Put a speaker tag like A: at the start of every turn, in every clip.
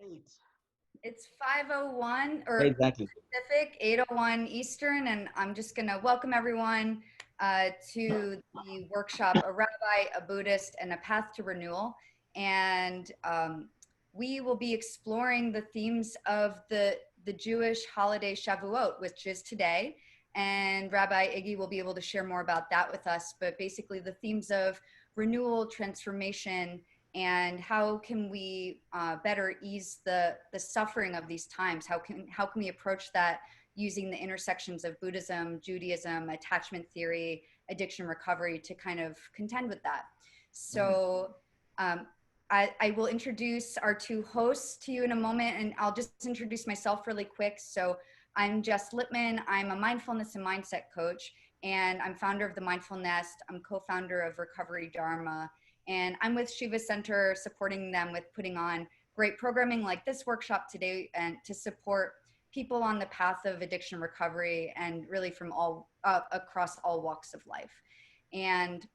A: Eight.
B: It's 5:01 or
A: Exactly.
B: Pacific, 8:01 Eastern, and I'm just going to welcome everyone to the workshop, A Rabbi, a Buddhist, and a Path to Renewal. And we will be exploring the themes of the Jewish holiday Shavuot, which is today. And Rabbi Iggy will be able to share more about that with us. But basically, the themes of renewal, transformation, and how can we better ease the suffering of these times? How can we approach that using the intersections of Buddhism, Judaism, attachment theory, addiction recovery to kind of contend with that? So um, I will introduce our two hosts to you in a moment, and I'll just introduce myself really quick. So I'm Jess Lippman. I'm a mindfulness and mindset coach, and I'm founder of the Mindful Nest. I'm co-founder of Recovery Dharma, and I'm with Shiva Center, supporting them with putting on great programming like this workshop today, and to support people on the path of addiction recovery, and really from all across all walks of life. And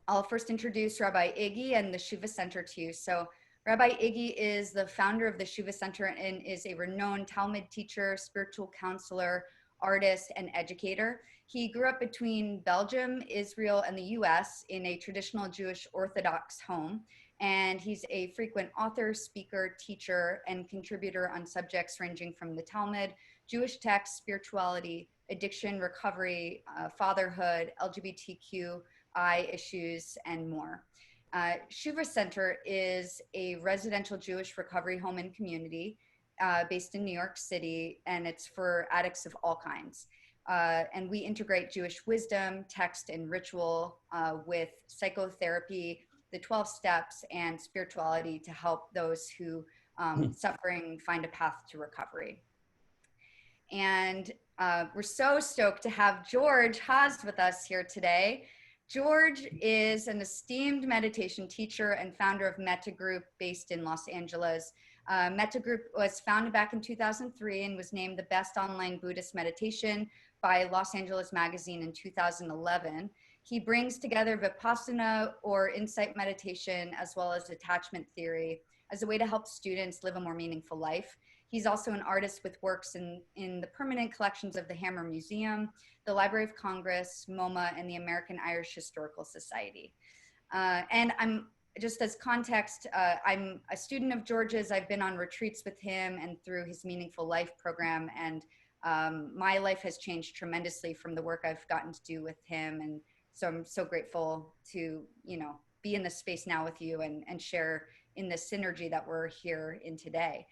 B: I'll first introduce Rabbi Iggy and the Shiva Center to you. So Rabbi Iggy is the founder of the Shiva Center and is a renowned Talmud teacher, spiritual counselor, artist, and educator. He grew up between Belgium, Israel, and the US in a traditional Jewish Orthodox home. And he's a frequent author, speaker, teacher, and contributor on subjects ranging from the Talmud, Jewish texts, spirituality, addiction, recovery, fatherhood, LGBTQI issues, and more. Shiva Center is a residential Jewish recovery home and community based in New York City, and it's for addicts of all kinds. And we integrate Jewish wisdom, text, and ritual with psychotherapy, the 12 steps, and spirituality to help those who suffering find a path to recovery. And we're so stoked to have George Haas with us here today. George is an esteemed meditation teacher and founder of Mettagroup based in Los Angeles. Mettagroup was founded back in 2003 and was named the best online Buddhist meditation by Los Angeles Magazine in 2011. He brings together Vipassana or insight meditation as well as attachment theory as a way to help students live a more meaningful life. He's also an artist with works in the permanent collections of the Hammer Museum, the Library of Congress, MoMA, and the American Irish Historical Society. And I'm just as context, I'm a student of George's. I've been on retreats with him and through his Meaningful Life program. And my life has changed tremendously from the work I've gotten to do with him. And so I'm so grateful to, be in this space now with you and share in the synergy that we're here in today.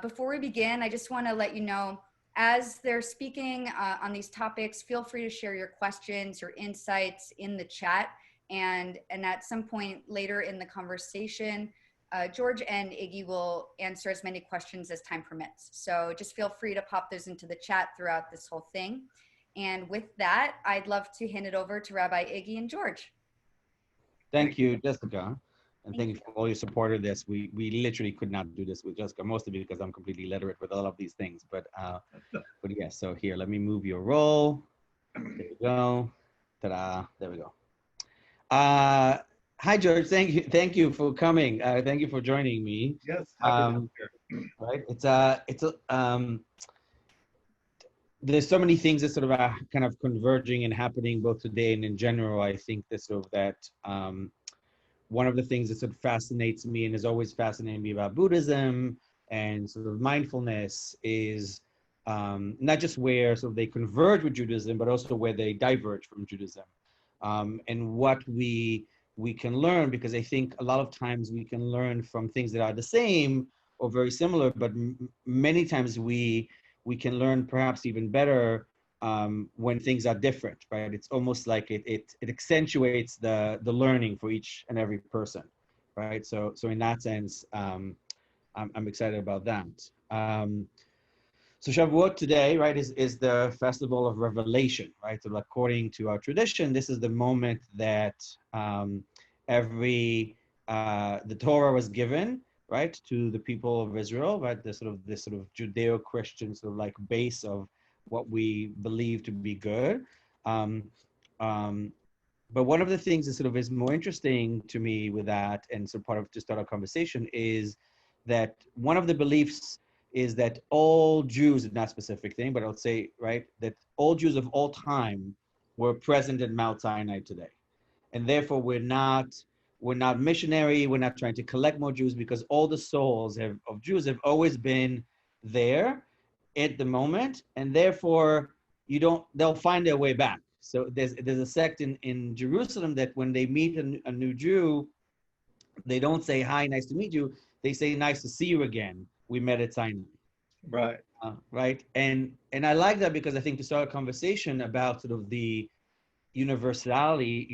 B: Before we begin, I just want to let you know, as they're speaking on these topics, feel free to share your questions or insights in the chat. And at some point later in the conversation, George and Iggy will answer as many questions as time permits. So just feel free to pop those into the chat throughout this whole thing. And with that, I'd love to hand it over to Rabbi Iggy and George.
A: Thank you, Jessica. And
B: Thank
A: thank you
B: you.
A: for all your support of this. We literally could not do this with Jessica, mostly because I'm completely illiterate with all of these things. But yes, so here, let me move your role. There we go. Ta-da. There we go. Hi, George. Thank you for coming. Thank you for joining me.
C: Yes, happy to be here.
A: Right. There's so many things that sort of are kind of converging and happening both today and in general. I think that sort of that one of the things that sort of fascinates me and has always fascinated me about Buddhism and sort of mindfulness is not just where sort of they converge with Judaism, but also where they diverge from Judaism, and what we can learn, because I think a lot of times we can learn from things that are the same or very similar, but many times we can learn perhaps even better when things are different, right? It's almost like it accentuates the learning for each and every person, right? So in that sense, I'm excited about that. So Shavuot today, right, is the festival of revelation, right? So according to our tradition, this is the moment that the Torah was given, right, to the people of Israel, right? This sort of Judeo-Christian sort of like base of what we believe to be good. But one of the things that sort of is more interesting to me with that, and so part of to start our conversation, is that one of the beliefs is that all Jews, not specific thing, but I'll say, right, that all Jews of all time were present in Mount Sinai today. And therefore we're not missionary, we're not trying to collect more Jews, because all the souls of Jews have always been there at the moment, and therefore they'll find their way back. So there's a sect in Jerusalem that when they meet a new Jew, they don't say, hi, nice to meet you. They say, nice to see you again. We met at Sinai.
C: Right.
A: Right. And I like that, because I think to start a conversation about sort of the universally,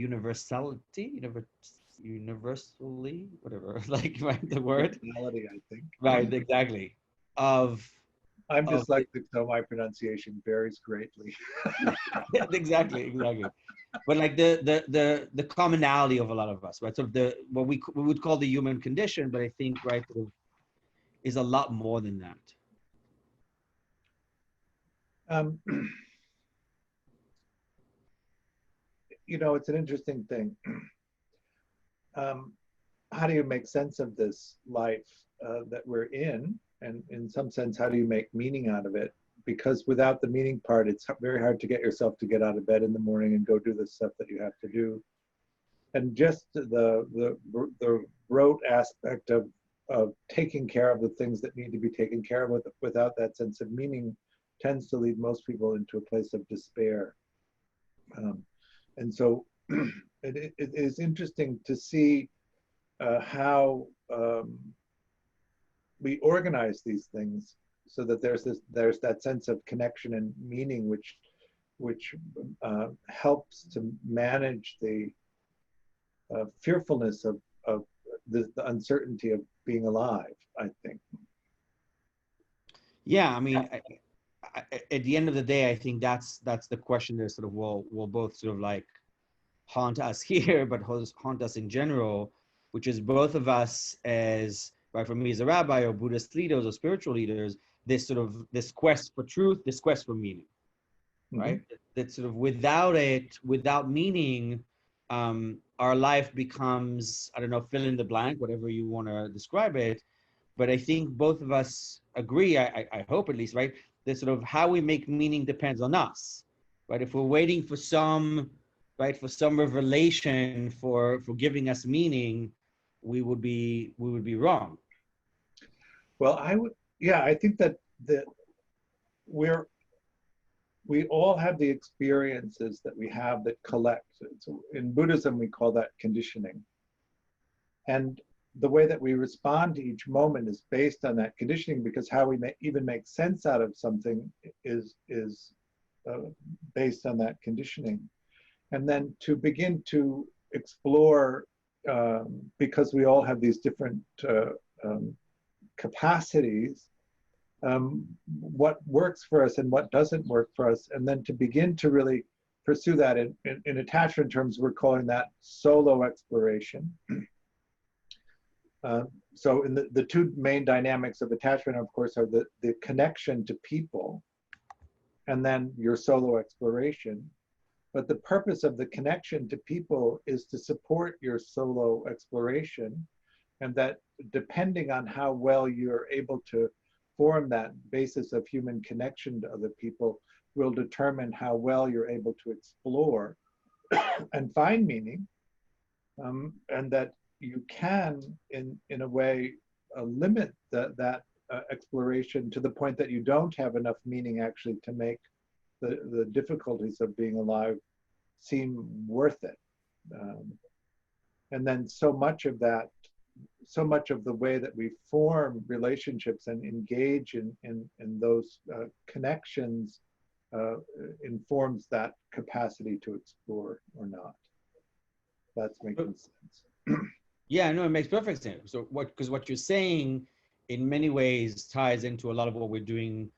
A: whatever, like, right, the word.
C: Personality, I think.
A: Right, exactly. Of
C: I'm
A: of
C: dyslexic, so my pronunciation varies greatly.
A: exactly. But like the commonality of a lot of us, right? So what we would call the human condition, but I think, right, sort of is a lot more than that.
C: You know, it's an interesting thing. How do you make sense of this life that we're in? And in some sense, how do you make meaning out of it? Because without the meaning part, it's very hard to get yourself to get out of bed in the morning and go do the stuff that you have to do. And just the rote aspect of taking care of the things that need to be taken care of without that sense of meaning tends to lead most people into a place of despair. And so it is interesting to see how we organize these things so that there's that sense of connection and meaning, which helps to manage the fearfulness of the uncertainty of being alive, I think.
A: Yeah, I mean, at the end of the day, I think that's the question that sort of will both sort of like haunt us here, but haunt us in general, which is both of us as, right, for me as a rabbi or Buddhist leaders or spiritual leaders, this quest for truth, this quest for meaning, right? That sort of without meaning, our life becomes, I don't know, fill in the blank, whatever you want to describe it. But I think both of us agree, I hope at least, right, that sort of how we make meaning depends on us, right? If we're waiting for some revelation for giving us meaning, we would be wrong.
C: Well, I think that we all have the experiences that we have that collect. So in Buddhism, we call that conditioning. And the way that we respond to each moment is based on that conditioning, because how we even make sense out of something is based on that conditioning. And then to begin to explore, because we all have these different capacities, what works for us and what doesn't work for us, and then to begin to really pursue that in attachment terms, we're calling that solo exploration. So in the two main dynamics of attachment, of course, are the connection to people and then your solo exploration. But the purpose of the connection to people is to support your solo exploration, and that depending on how well you're able to form that basis of human connection to other people will determine how well you're able to explore and find meaning, and that you can, in a way, limit that exploration to the point that you don't have enough meaning actually to make the difficulties of being alive seem worth it. And then so much of the way that we form relationships and engage in those connections informs that capacity to explore or not. That's making sense.
A: Yeah, no, it makes perfect sense. So because what you're saying in many ways ties into a lot of what we're doing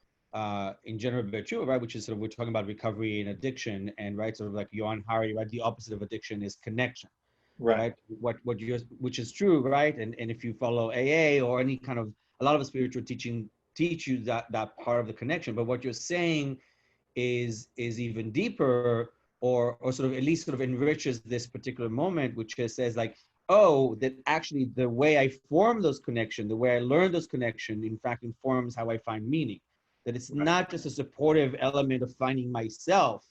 A: in general virtue, right? Which is sort of, we're talking about recovery and addiction, and right, sort of like Johan Hari, right? The opposite of addiction is connection, right? Which is true, right? And if you follow AA or any kind of, a lot of spiritual teaching teach you that part of the connection. But what you're saying is even deeper, or sort of at least sort of enriches this particular moment, which says like, oh, that actually the way I form those connections, the way I learn those connections, in fact, informs how I find meaning. That it's not just a supportive element of finding myself,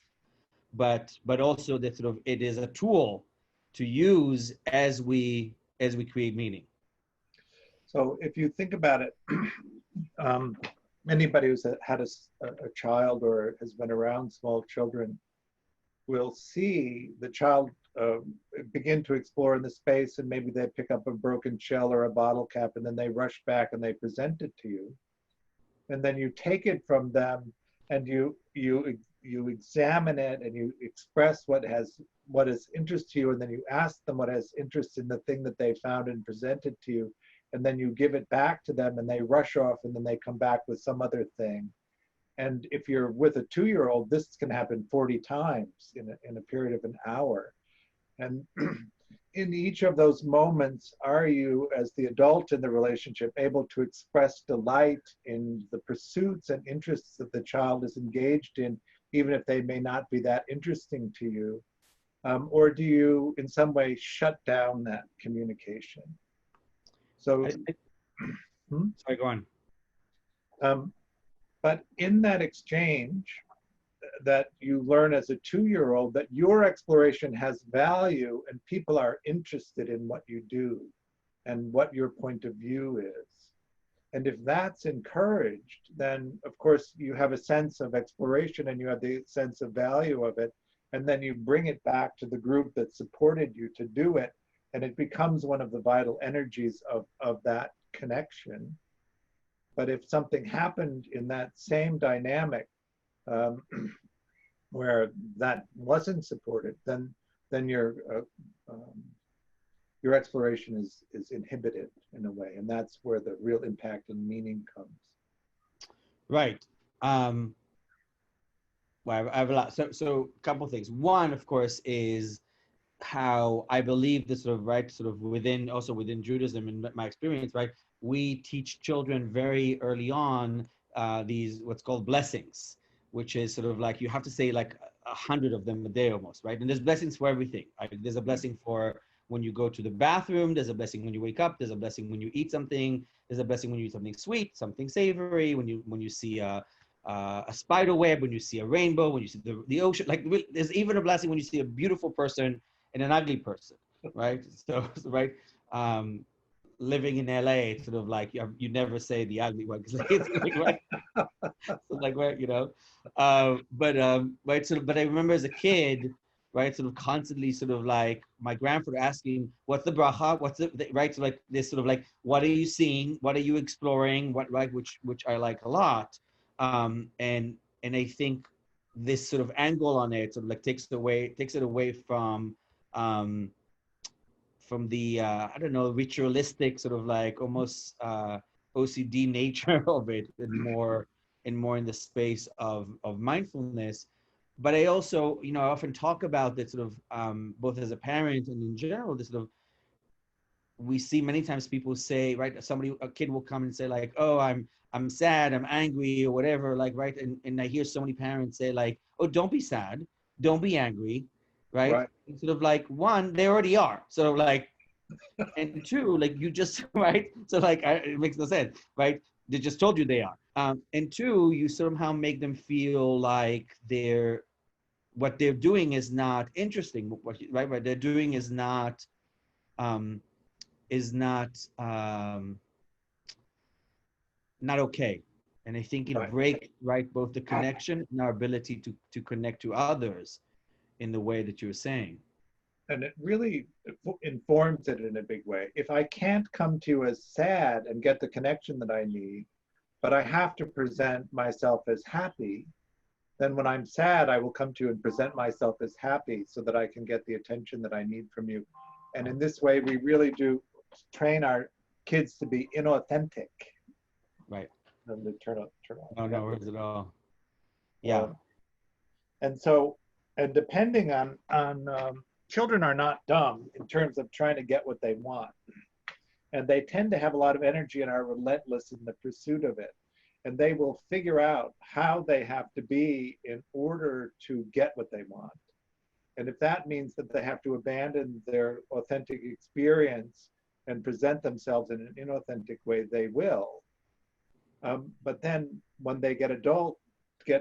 A: but also that sort of it is a tool to use as we create meaning.
C: So if you think about it, anybody who's had a child or has been around small children will see the child begin to explore in the space, and maybe they pick up a broken shell or a bottle cap, and then they rush back and they present it to you. And then you take it from them and you examine it and you express what is interest to you, and then you ask them what has interest in the thing that they found and presented to you, and then you give it back to them and they rush off and then they come back with some other thing. And if you're with a 2-year-old, this can happen 40 times in a period of an hour. And in each of those moments, are you, as the adult in the relationship, able to express delight in the pursuits and interests that the child is engaged in, even if they may not be that interesting to you? Or do you, in some way, shut down that communication? So,
A: Sorry, go on.
C: But in that exchange, that you learn as a 2-year-old that your exploration has value and people are interested in what you do and what your point of view is. And if that's encouraged, then of course you have a sense of exploration and you have the sense of value of it. And then you bring it back to the group that supported you to do it. And it becomes one of the vital energies of that connection. But if something happened in that same dynamic where that wasn't supported, then your exploration is inhibited in a way, and that's where the real impact and meaning comes.
A: Right. Well, I have a lot. So a couple of things. One, of course, is how I believe this sort of within Judaism, in my experience, right, we teach children very early on these what's called blessings, which is sort of like you have to say like 100 of them a day almost, right? And there's blessings for everything. Right? There's a blessing for when you go to the bathroom. There's a blessing when you wake up. There's a blessing when you eat something. There's a blessing when you eat something sweet, something savory. When you see a spider web, when you see a rainbow, when you see the ocean. Like there's even a blessing when you see a beautiful person and an ugly person, right? So right. Living in LA, it's sort of like you never say the ugly one because like, it's like right, so like right, right. So, but I remember as a kid, right, sort of constantly, sort of like my grandfather asking, "What's the bracha? What's the right?" So like this, sort of like, "What are you seeing? What are you exploring? What right?" Which I like a lot, and I think this sort of angle on it sort of like takes it away from the I don't know, ritualistic sort of like almost OCD nature of it, and more in the space of mindfulness. But I also, I often talk about that sort of both as a parent and in general, this sort of, we see many times people say, right, a kid will come and say like, oh, I'm sad, I'm angry or whatever, like, right, and I hear so many parents say like, oh, don't be sad, don't be angry, right? Sort of like, one, they already are. So like, and two, like you just, right? So like, it makes no sense, right? They just told you they are. And two, you somehow make them feel like what they're doing is not interesting, right? What they're doing is not not okay. And I think it breaks, right, both the connection and our ability to connect to others in the way that you're saying.
C: And it really informs it in a big way. If I can't come to you as sad and get the connection that I need, but I have to present myself as happy, then when I'm sad, I will come to you and present myself as happy so that I can get the attention that I need from you. And in this way, we really do train our kids to be inauthentic.
A: Right.
C: And to turn off.
A: No worries at all. Yeah.
C: And so, and depending on children are not dumb in terms of trying to get what they want. And they tend to have a lot of energy and are relentless in the pursuit of it. And they will figure out how they have to be in order to get what they want. And if that means that they have to abandon their authentic experience and present themselves in an inauthentic way, they will. But then when they get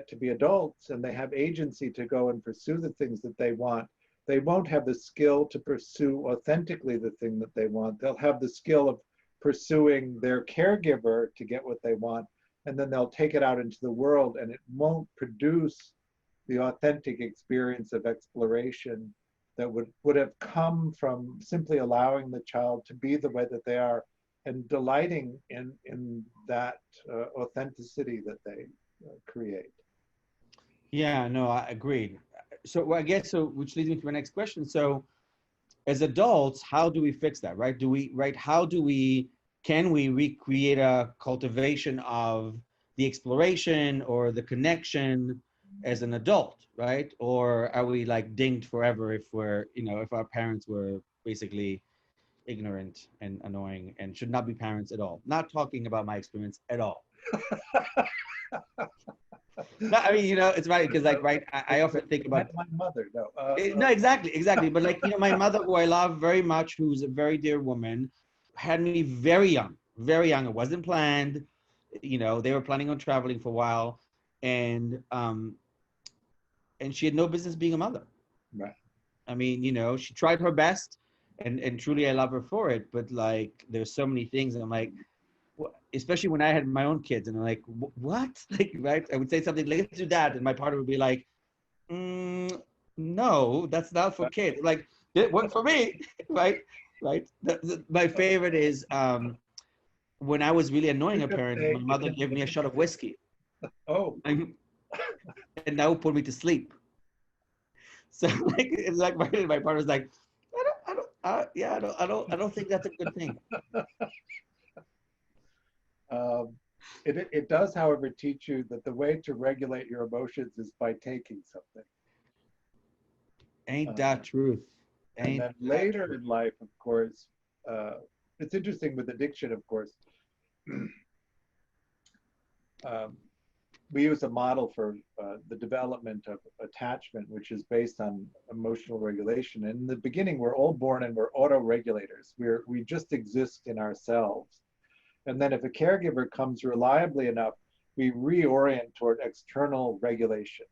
C: to be adults and they have agency to go and pursue the things that they want, they won't have the skill to pursue authentically the thing that they want. They'll have the skill of pursuing their caregiver to get what they want, and then they'll take it out into the world, and it won't produce the authentic experience of exploration that would have come from simply allowing the child to be the way that they are and delighting in that authenticity that they create.
A: Yeah, no, I agreed. So I guess, so which leads me to my next question. So as adults, how do we fix that, right? Can we recreate a cultivation of the exploration or the connection as an adult, right? Or are we like dinged forever if if our parents were basically ignorant and annoying and should not be parents at all? Not talking about my experience at all. No, I mean, it's right, because like, right, I often think about
C: my mother. No,
A: no, exactly. But like, my mother, who I love very much, who's a very dear woman, had me very young, very young. It wasn't planned. They were planning on traveling for a while, and she had no business being a mother.
C: right.
A: I mean, she tried her best, and truly I love her for it. But like, there's so many things, and I'm like, especially when I had my own kids, and I'm like, what? Like, right? I would say something, let's do that, and my partner would be like, no, that's not for kids. Like, it worked for me, right? Right. My favorite is when I was really annoying a parent, my mother gave me a shot of whiskey.
C: Oh.
A: And that would put me to sleep. So like, it's like my partner's like, I don't think that's a good thing.
C: It does, however, teach you that the way to regulate your emotions is by taking something.
A: Ain't that truth?
C: And then later in life, of course, it's interesting with addiction, of course. We use a model for the development of attachment, which is based on emotional regulation. And in the beginning, we're all born and we're auto-regulators. We just exist in ourselves. And then if a caregiver comes reliably enough, we reorient toward external regulation.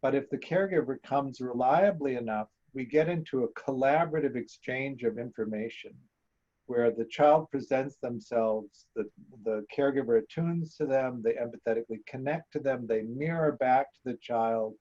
C: But if the caregiver comes reliably enough, we get into a collaborative exchange of information where the child presents themselves, the caregiver attunes to them, they empathetically connect to them, they mirror back to the child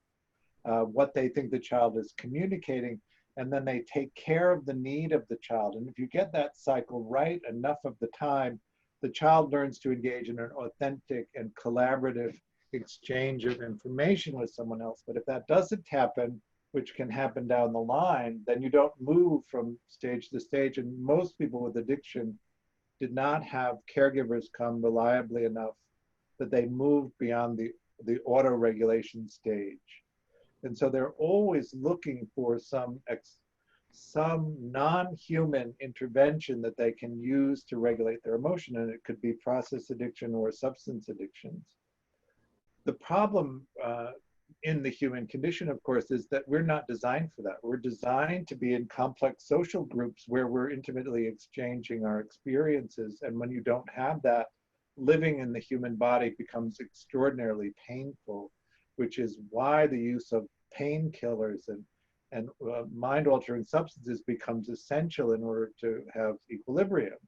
C: what they think the child is communicating, and then they take care of the need of the child. And if you get that cycle right enough of the time, the child learns to engage in an authentic and collaborative exchange of information with someone else. But if that doesn't happen, which can happen down the line, then you don't move from stage to stage. And most people with addiction did not have caregivers come reliably enough that they moved beyond the auto-regulation stage. And so they're always looking for some non-human intervention that they can use to regulate their emotion. And it could be process addiction or substance addictions. The problem in the human condition, of course, is that we're not designed for that. We're designed to be in complex social groups where we're intimately exchanging our experiences. And when you don't have that, living in the human body becomes extraordinarily painful, which is why the use of painkillers and mind-altering substances becomes essential in order to have equilibrium,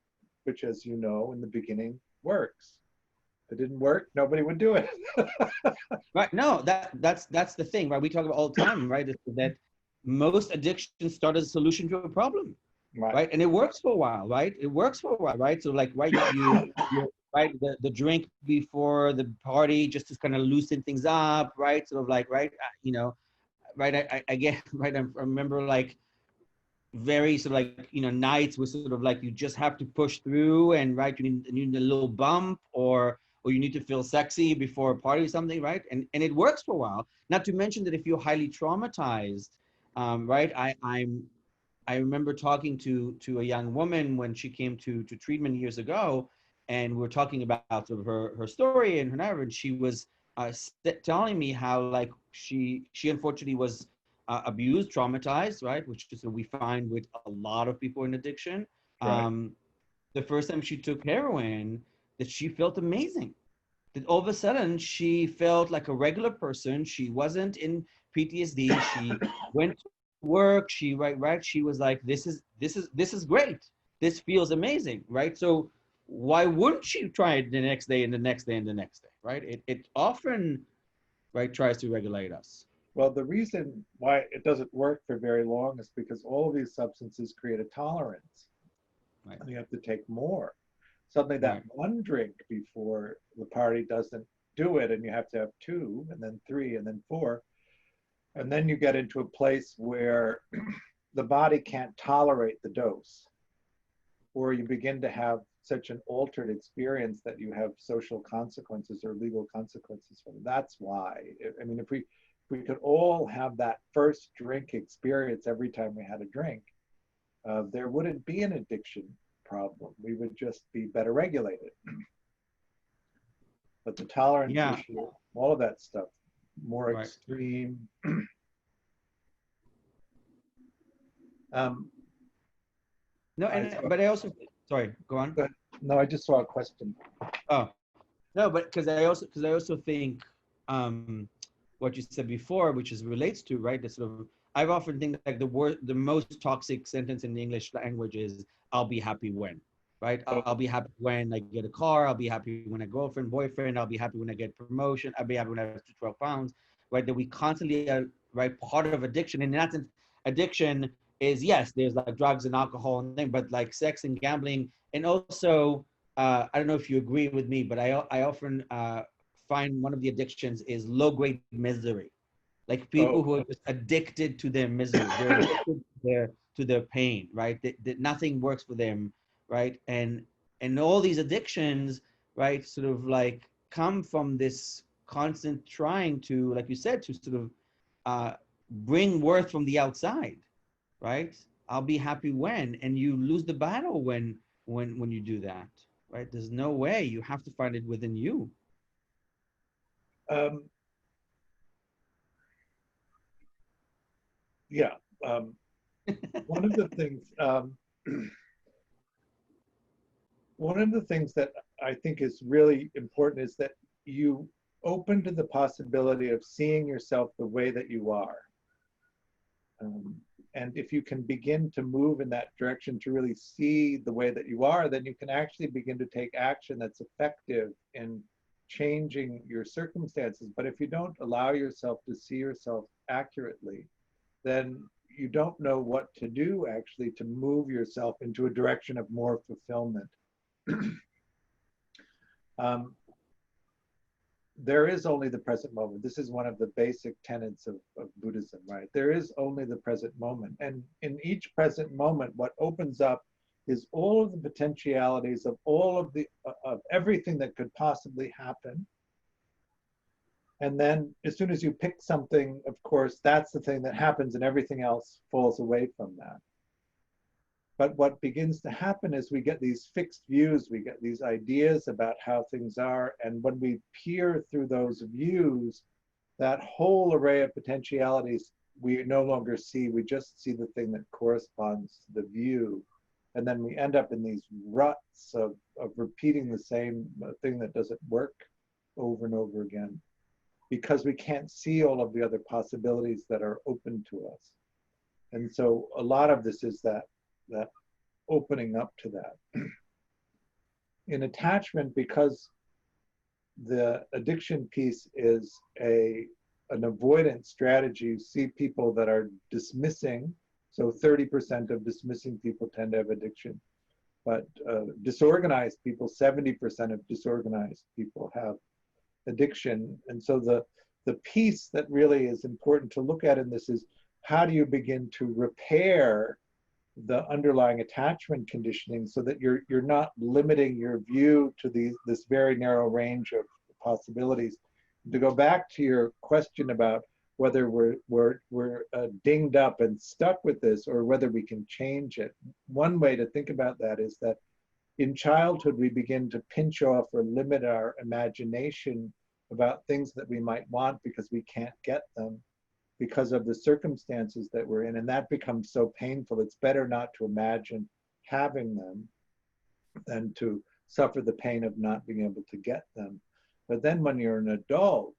C: which, as you know, in the beginning works. If it didn't work, nobody would do it.
A: Right. No, that's the thing, right? We talk about all the time, right? That most addictions start as a solution to a problem, right? And it works for a while, right? It works for a while, right? So like, right, you right, the drink before the party just to kind of loosen things up, right? Sort of like, right, right. I get, right. I remember like very sort of like, nights where sort of like you just have to push through, and right, you need a little bump, or you need to feel sexy before a party or something, right? And it works for a while. Not to mention that if you're highly traumatized, right? I remember talking to a young woman when she came to treatment years ago, and we were talking about sort of her story and her narrative. And she was telling me how like she unfortunately was abused, traumatized, right? Which is what we find with a lot of people in addiction.
C: Right.
A: The first time she took heroin, that she felt amazing. That all of a sudden she felt like a regular person. She wasn't in PTSD. She went to work. She right. She was like, this is great. This feels amazing, right? So why wouldn't she try it the next day and the next day and the next day, right? It often, right, tries to regulate us.
C: Well, the reason why it doesn't work for very long is because all of these substances create a tolerance.
A: Right.
C: And you have to take more. Suddenly that
A: Right.
C: one drink before the party doesn't do it, and you have to have two, and then three, and then four. And then you get into a place where the body can't tolerate the dose, or you begin to have such an altered experience that you have social consequences or legal consequences from it. That's why. I mean, if we could all have that first drink experience every time we had a drink, there wouldn't be an addiction problem. We would just be better regulated. But the tolerance
A: Yeah.
C: issue, all of that stuff, more
A: Right.
C: extreme.
A: No, but I also, sorry, go on.
C: Go ahead. No, I just saw a question.
A: Oh, no, but because I also think what you said before, which is relates to, right, the sort of, I've often think like the most toxic sentence in the English language is "I'll be happy when," right? I'll be happy when I get a car. I'll be happy when I girlfriend, boyfriend. I'll be happy when I get promotion. I'll be happy when I have 12 pounds, right? That we constantly are, right, part of addiction. And in that sense, addiction is, yes, there's like drugs and alcohol and thing, but like sex and gambling, and also I don't know if you agree with me, but I often find one of the addictions is low-grade misery. Like people who are just addicted to their misery, they're addicted to their pain, right? That nothing works for them, right? And all these addictions, right, sort of like come from this constant trying to, like you said, to sort of bring worth from the outside, right? I'll be happy when, and you lose the battle when you do that, right? There's no way. You have to find it within you.
C: Yeah. One of the things, one of the things that I think is really important is that you open to the possibility of seeing yourself the way that you are. And if you can begin to move in that direction to really see the way that you are, then you can actually begin to take action that's effective in changing your circumstances. But if you don't allow yourself to see yourself accurately, then you don't know what to do actually to move yourself into a direction of more fulfillment. There is only the present moment. This is one of the basic tenets of Buddhism, right? There is only the present moment. And in each present moment, what opens up is all of the potentialities of all of of everything that could possibly happen. And then as soon as you pick something, of course, that's the thing that happens and everything else falls away from that. But what begins to happen is we get these fixed views, we get these ideas about how things are. And when we peer through those views, that whole array of potentialities we no longer see. We just see the thing that corresponds to the view. And then we end up in these ruts of repeating the same thing that doesn't work over and over again, because we can't see all of the other possibilities that are open to us. And so a lot of this is that opening up to that. In attachment, because the addiction piece is an avoidance strategy, you see people that are dismissing, so 30% of dismissing people tend to have addiction, but disorganized people, 70% of disorganized people have addiction. And so the piece that really is important to look at in this is, how do you begin to repair the underlying attachment conditioning so that you're not limiting your view to this very narrow range of possibilities. To go back to your question about whether we're dinged up and stuck with this, or whether we can change it, one way to think about that is that in childhood we begin to pinch off or limit our imagination about things that we might want because we can't get them. because of the circumstances that we're in. And that becomes so painful. It's better not to imagine having them than to suffer the pain of not being able to get them. But then when you're an adult,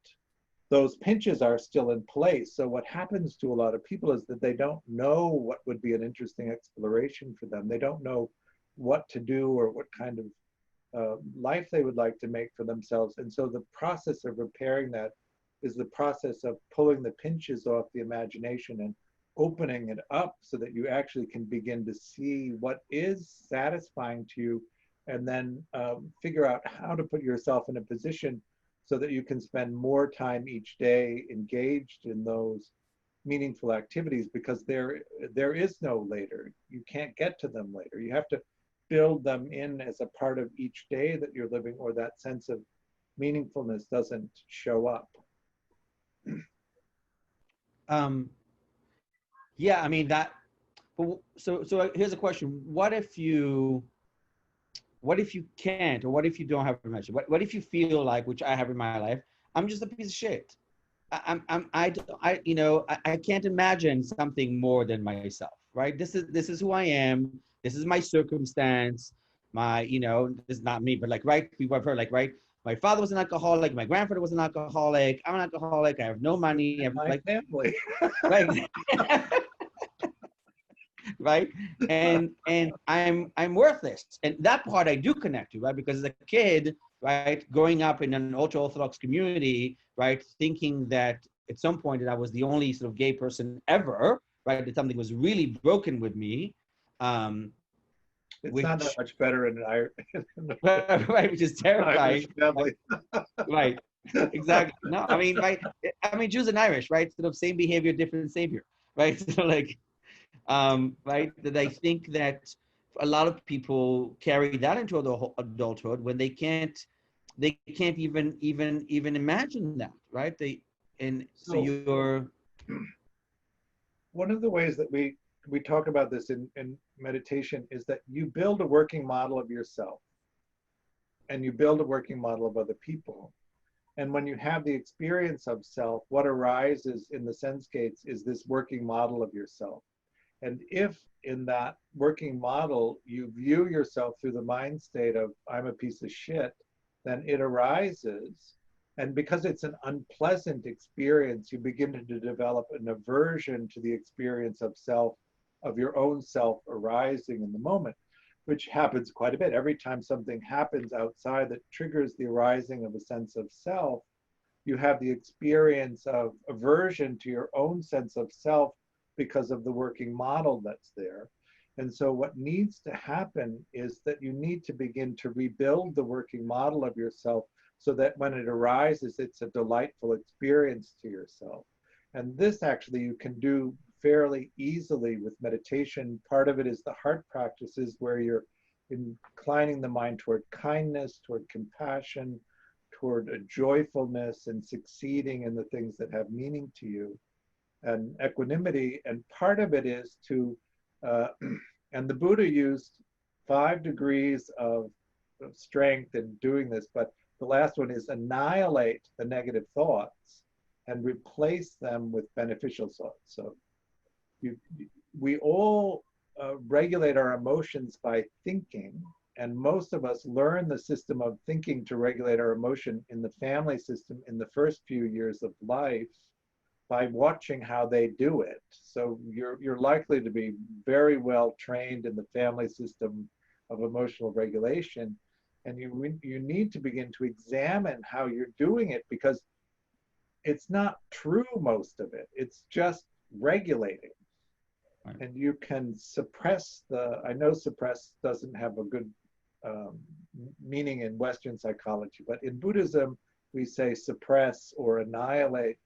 C: those pinches are still in place. So what happens to a lot of people is that they don't know what would be an interesting exploration for them. They don't know what to do or what kind of life they would like to make for themselves. And so the process of repairing that is the process of pulling the pinches off the imagination and opening it up so that you actually can begin to see what is satisfying to you, and then figure out how to put yourself in a position so that you can spend more time each day engaged in those meaningful activities, because there is no later. You can't get to them later. You have to build them in as a part of each day that you're living, or that sense of meaningfulness doesn't show up.
A: Yeah, I mean that. So here's a question: what if you can't, or what if you don't have permission? What if you feel like, which I have in my life, I'm just a piece of shit. I can't imagine something more than myself, right? This is who I am. This is my circumstance. This is not me, but like, right? People have heard, like, right? My father was an alcoholic. My grandfather was an alcoholic. I'm an alcoholic. I have no money.
C: My family.
A: Right. Right. And I'm worthless. And that part I do connect to, right? Because as a kid, right, growing up in an ultra-Orthodox community, right, thinking that at some point that I was the only sort of gay person ever, right, that something was really broken with me.
C: It's not that much better in Irish.
A: Right, which is terrifying.
C: Family.
A: Right, exactly. No, I mean, right. I mean, Jews and Irish, right? Sort of same behavior, different savior, right? So like, right. That I think that a lot of people carry that into adulthood when they can't even imagine that, right? So you're.
C: One of the ways that we talk about this in meditation is that you build a working model of yourself, and you build a working model of other people. And when you have the experience of self, what arises in the sense gates is this working model of yourself. And if in that working model you view yourself through the mind state of I'm a piece of shit, then it arises. And because it's an unpleasant experience, you begin to develop an aversion to the experience of self, of your own self arising in the moment, which happens quite a bit. Every time something happens outside that triggers the arising of a sense of self, you have the experience of aversion to your own sense of self because of the working model that's there. And so what needs to happen is that you need to begin to rebuild the working model of yourself so that when it arises, it's a delightful experience to yourself. And this actually you can do fairly easily with meditation. Part of it is the heart practices where you're inclining the mind toward kindness, toward compassion, toward a joyfulness and succeeding in the things that have meaning to you, and equanimity. And part of it is to, and the Buddha used 5 degrees of strength in doing this, but the last one is annihilate the negative thoughts and replace them with beneficial thoughts. So we all regulate our emotions by thinking, and most of us learn the system of thinking to regulate our emotion in the family system in the first few years of life by watching how they do it. So you're likely to be very well trained in the family system of emotional regulation, and you need to begin to examine how you're doing it, because it's not true, most of it. It's just regulating. Right. And you can suppress I know suppress doesn't have a good meaning in Western psychology, but in Buddhism, we say suppress or annihilate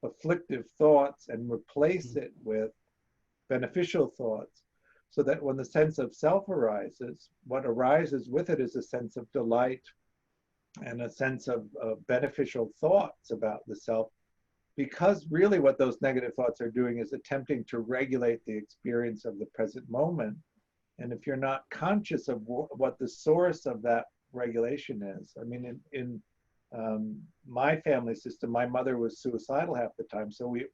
C: afflictive thoughts and replace it with beneficial thoughts, so that when the sense of self arises, what arises with it is a sense of delight and a sense of beneficial thoughts about the self, because really what those negative thoughts are doing is attempting to regulate the experience of the present moment. And if you're not conscious of what the source of that regulation is, I mean, in My family system, my mother was suicidal half the time. So we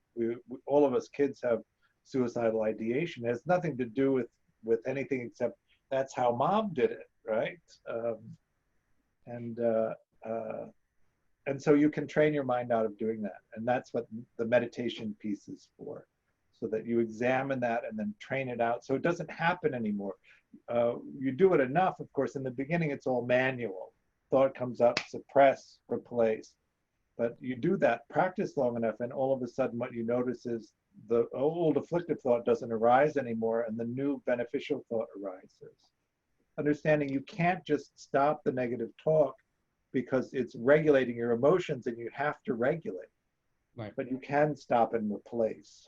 C: all of us kids have suicidal ideation. It has nothing to do with anything except that's how mom did it, right? And so you can train your mind out of doing that. And that's what the meditation piece is for, so that you examine that and then train it out so it doesn't happen anymore. You do it enough, of course, in the beginning, it's all manual. Thought comes up, suppress, replace. But you do that, practice long enough, and all of a sudden what you notice is the old afflictive thought doesn't arise anymore and the new beneficial thought arises. Understanding you can't just stop the negative talk because it's regulating your emotions and you have to regulate.
A: Right.
C: But you can stop and replace.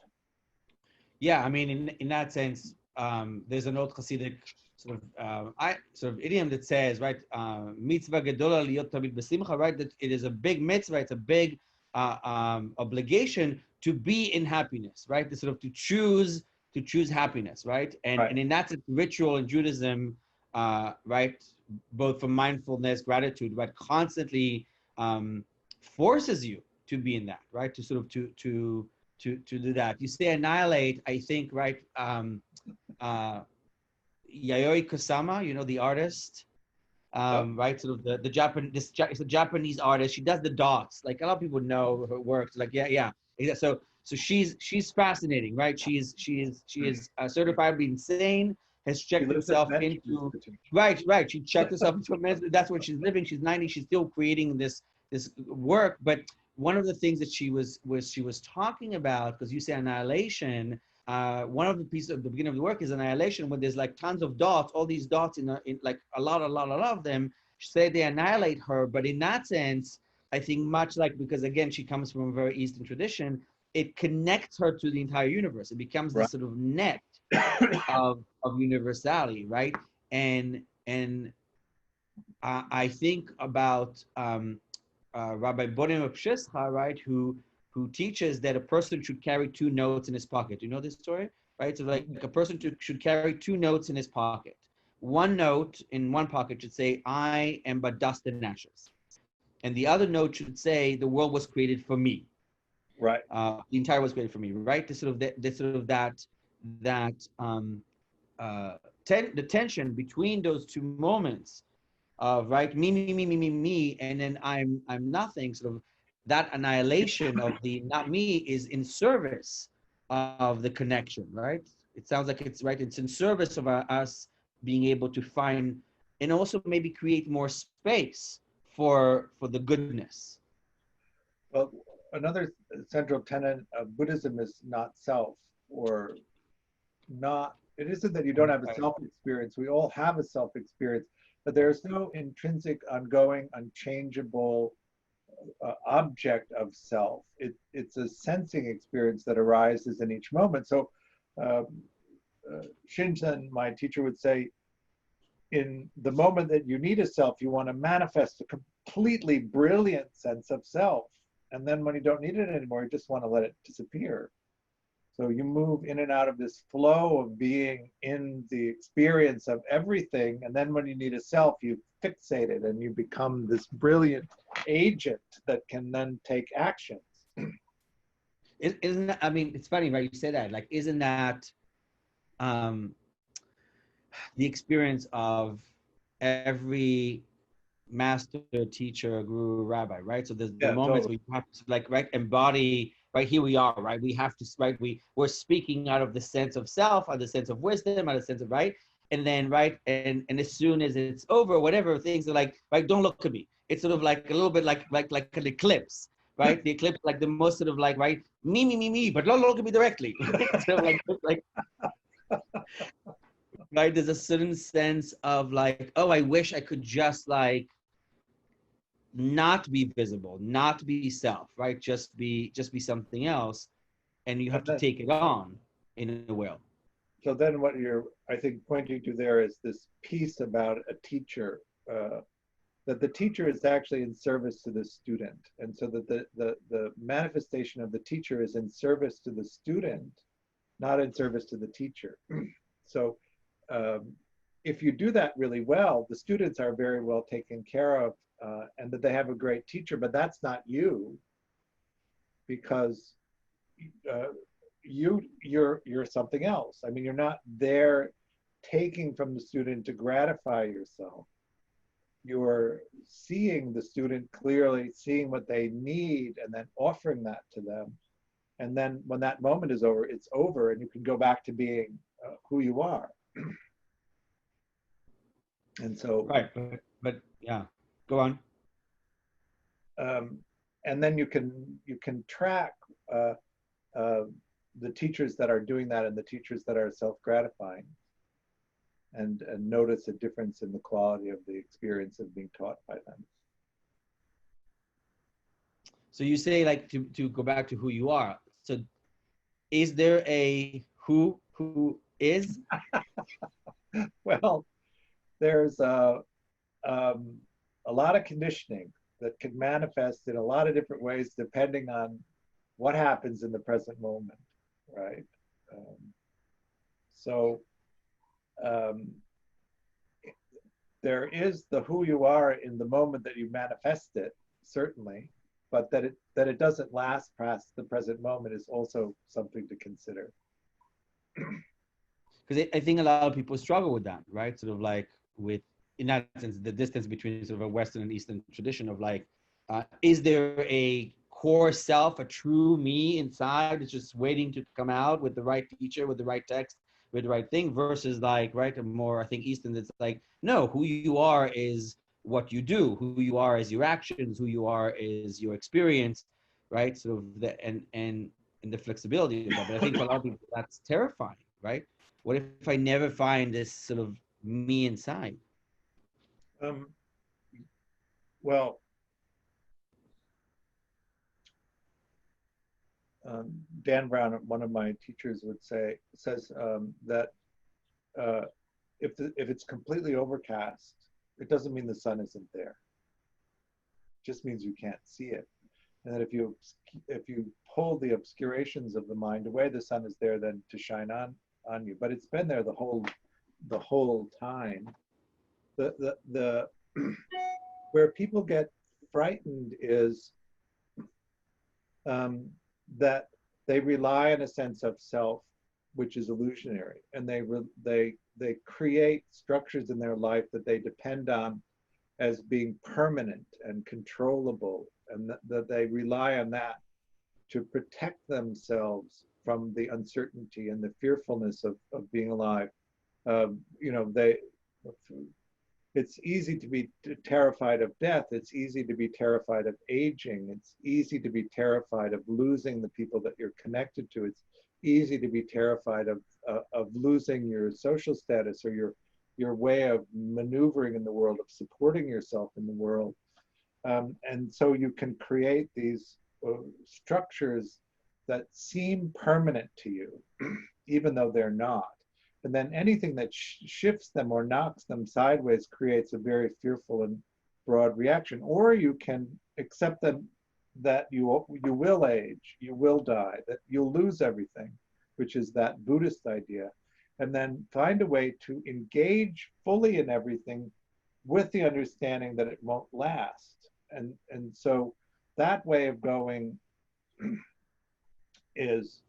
A: Yeah, I mean, in that sense, there's an old Hasidic sort of idiom that says, right, mitzvah gedola liot tamid b'simcha, right, that it is a big mitzvah, it's a big obligation to be in happiness, right, to sort of to choose happiness, right, and in that sense, ritual in Judaism, right, both for mindfulness, gratitude, right, constantly forces you to be in that, right, to sort of to do that. You say annihilate, I think, right, Yayoi Kusama, you know, the artist, right, sort of the Japanese, it's a Japanese artist. She does the dots, like a lot of people know her work, like yeah. So she's fascinating, right? She is certifiably insane, has checked herself into right. She checked herself into a mental. That's what she's living. She's 90. She's still creating this work. But one of the things that she was talking about, because you say annihilation, one of the pieces at the beginning of the work is annihilation, when there's like tons of dots, all these dots in like a lot of them. She said they annihilate her, but in that sense, I think much like, because again she comes from a very Eastern tradition, it connects her to the entire universe. It becomes this sort of net of universality, right? And I think about Rabbi Iggy, right, who teaches that a person should carry 2 notes in his pocket. You know this story, right? So like a person should carry 2 notes in his pocket. One note in one pocket should say, "I am but dust and ashes," and the other note should say, "The world was created for me."
C: Right.
A: The entire was created for me. Right. The tension between those 2 moments of right me, and then I'm nothing. Sort of that annihilation of the not me is in service of the connection, right? It sounds like it's right. It's in service of us being able to find and also maybe create more space for the goodness.
C: Well, another central tenet of Buddhism is not self, or not. It isn't that you don't have a self experience. We all have a self experience, but there is no intrinsic, ongoing, unchangeable object of self. It's a sensing experience that arises in each moment. So Shinzen, my teacher, would say, in the moment that you need a self, you want to manifest a completely brilliant sense of self. And then when you don't need it anymore, you just want to let it disappear. So you move in and out of this flow of being in the experience of everything. And then when you need a self, you fixate it and you become this brilliant agent that can then take actions.
A: Isn't that, I mean, it's funny, right? You say that, like, isn't that the experience of every master, teacher, guru, rabbi, right? So there's the moments where you have to like, right, embody, right, here we are, right? We have to, right, we're speaking out of the sense of self, out of the sense of wisdom, out of the sense of, right? And then, right, and as soon as it's over, whatever, things are like, right, don't look at me. It's sort of like a little bit like an eclipse, right? The eclipse, like the most sort of like, right, me, but don't look at me directly. Sort of like right, there's a certain sense of like, oh, I wish I could just like not be visible, not be self, right? Just be something else, and you have to take it on in a way.
C: So then what you're, I think, pointing to there is this piece about a teacher, that the teacher is actually in service to the student. And so that the manifestation of the teacher is in service to the student, not in service to the teacher. So if you do that really well, the students are very well taken care of and that they have a great teacher, but that's not you, because you're something else. I mean, you're not there taking from the student to gratify yourself. You're seeing the student clearly, seeing what they need, and then offering that to them. And then when that moment is over, it's over, and you can go back to being who you are. And so,
A: right, but yeah, go on.
C: And then you can track the teachers that are doing that and the teachers that are self-gratifying, and notice a difference in the quality of the experience of being taught by them.
A: So you say, like, to go back to who you are. So is there a who is?
C: Well, there's a lot of conditioning that can manifest in a lot of different ways depending on what happens in the present moment, right? There is the who you are in the moment that you manifest it, certainly, but that it doesn't last past the present moment is also something to consider.
A: Because I think a lot of people struggle with that, right? Sort of like with, in that sense, the distance between sort of a Western and Eastern tradition of like, is there a core self, a true me inside that's just waiting to come out with the right teacher, with the right text, with the right thing, versus like, right, a more, I think, Eastern, it's like, no, who you are is what you do, who you are is your actions, who you are is your experience, right? Sort of the, and the flexibility of that. But I think for a lot of people, that's terrifying, right? What if I never find this sort of me inside?
C: Well, Dan Brown, one of my teachers, says that if it's completely overcast, it doesn't mean the sun isn't there. It just means you can't see it. And that if you pull the obscurations of the mind away, the sun is there then to shine on you. But it's been there the whole time. The where people get frightened is that they rely on a sense of self, which is illusionary, and they create structures in their life that they depend on as being permanent and controllable, and that they rely on that to protect themselves from the uncertainty and the fearfulness of being alive. It's easy to be terrified of death. It's easy to be terrified of aging. It's easy to be terrified of losing the people that you're connected to. It's easy to be terrified of losing your social status or your way of maneuvering in the world, of supporting yourself in the world. And so you can create these structures that seem permanent to you, even though they're not. And then anything that shifts them or knocks them sideways creates a very fearful and broad reaction. Or you can accept them that you will age, you will die, that you'll lose everything, which is that Buddhist idea. And then find a way to engage fully in everything with the understanding that it won't last. And so that way of going is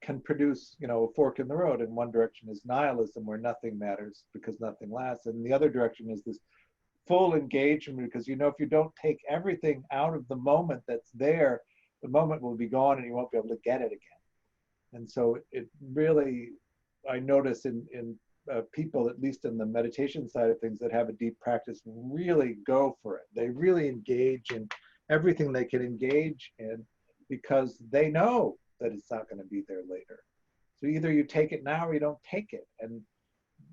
C: can produce, a fork in the road. In one direction is nihilism, where nothing matters because nothing lasts, and the other direction is this full engagement, because if you don't take everything out of the moment that's there, the moment will be gone and you won't be able to get it again. And so it really, I notice in people, at least in the meditation side of things, that have a deep practice, really go for it. They really engage in everything they can engage in, because they know that it's not going to be there later. So either you take it now or you don't take it, and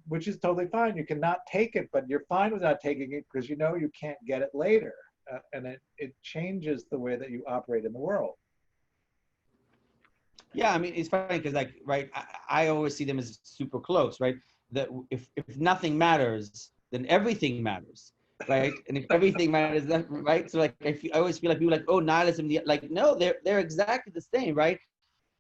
C: which is totally fine. You cannot take it, but you're fine with not taking it because you can't get it later. And it changes the way that you operate in the world.
A: Yeah, I mean, it's funny because, like, right, I always see them as super close, right? That if nothing matters, then everything matters, right? And if everything matters, right? So like, I always feel like people like, oh, nihilism, like, no, they're exactly the same, right?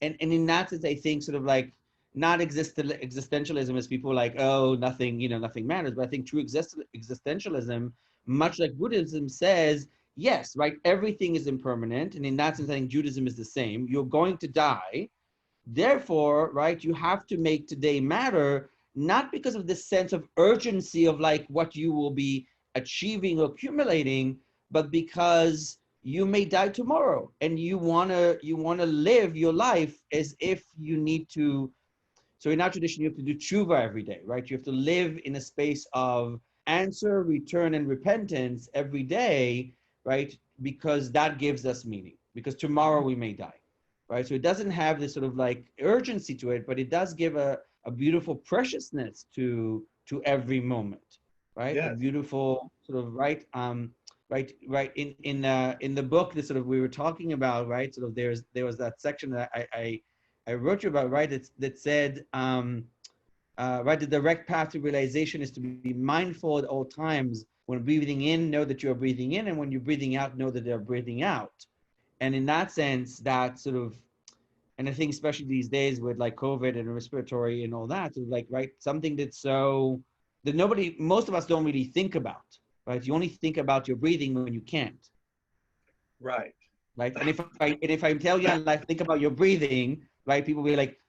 A: And in that sense, I think sort of like not existentialism is people like, oh, nothing, nothing matters. But I think true existentialism, much like Buddhism, says, yes, right, everything is impermanent. And in that sense, I think Judaism is the same. You're going to die. Therefore, right, you have to make today matter, not because of this sense of urgency of like what you will be achieving or accumulating, but because you may die tomorrow and you wanna live your life as if you need to. So in our tradition, you have to do tshuva every day, right? You have to live in a space of answer, return, and repentance every day, right? Because that gives us meaning. Because tomorrow we may die, right? So it doesn't have this sort of like urgency to it, but it does give a beautiful preciousness to every moment, right? A
C: Yes.
A: beautiful sort of right in the book that sort of we were talking about, right? Sort of there was that section that I wrote you about, right? That said, right, the direct path to realization is to be mindful at all times. When breathing in, know that you're breathing in, and when you're breathing out, know that you're breathing out. And in that sense, that sort of, and I think especially these days with like COVID and respiratory and all that, sort of like, right, something that's so that most of us don't really think about, right? You only think about your breathing when you can't,
C: Right.
A: right? And if I tell you, like, think about your breathing, right? People will be like,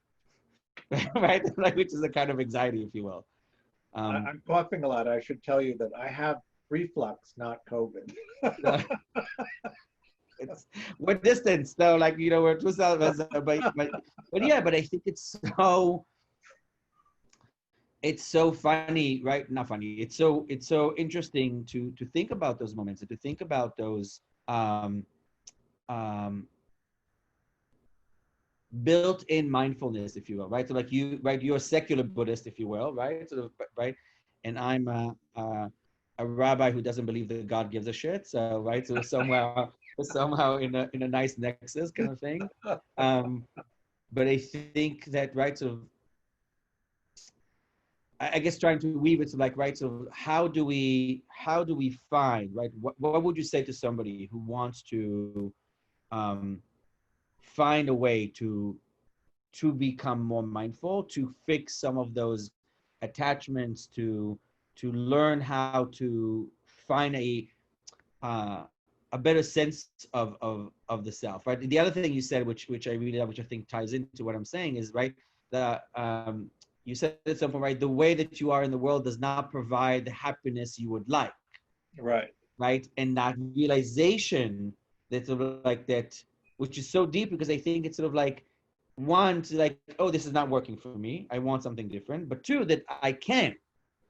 A: right, like, which is a kind of anxiety, if you will.
C: I'm coughing a lot. I should tell you that I have reflux, not COVID.
A: We're distant, though, like, we're 2,000, but yeah, but I think it's so funny, right? Not funny. It's so interesting to think about those moments and to think about those built-in mindfulness, if you will, right? So like you're a secular Buddhist, if you will, right? Sort of, right? And I'm a rabbi who doesn't believe that God gives a shit. So right, so somehow in a nice nexus kind of thing. But I think that, right, so I guess trying to weave it to like, right, so how do we find, right, what would you say to somebody who wants to find a way to become more mindful, to fix some of those attachments, to learn how to find a better sense of the self, right? The other thing you said, which I really love, which I think ties into what I'm saying, is, right, the you said at some point, right, the way that you are in the world does not provide the happiness you would like,
C: Right.
A: right? And that realization that sort of like that, which is so deep, because I think it's sort of like, one, to like, oh, this is not working for me, I want something different. But two, that I can,